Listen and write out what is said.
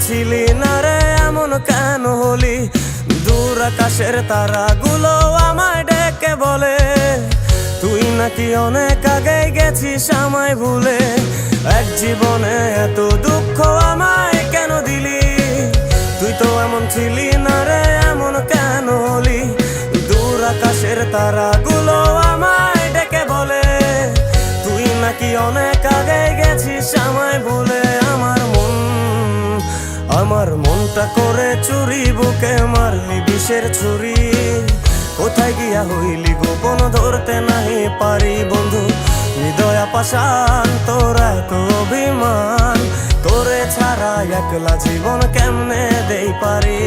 ছিলি না রে এমন কেন হলি? দূর আকাশের তারাগুলো আমায় ডেকে বলে তুই নাকি অনেক আগে গেছিস আমায় ভুলে। এক জীবনে এত দুঃখ আমায় কেন দিলি? তুই তো এমন ছিলি না রে এমন কেন হলি? দূর আকাশের তারাগুলো আমায় ডেকে বলে তুই নাকি অনেক আগে গেছিস আমায় ভুলে। আমার মনটা করে চুরি, বুকে মারলি বিষের ছুরি। কোথায় গিয়া হইলি গোপন ধরতে নাহি পারি বন্ধু। হৃদয় পাষাণ তোর এত অভিমান, তোরে ছাড়া একলা জীবন কেমনে দেই পারি।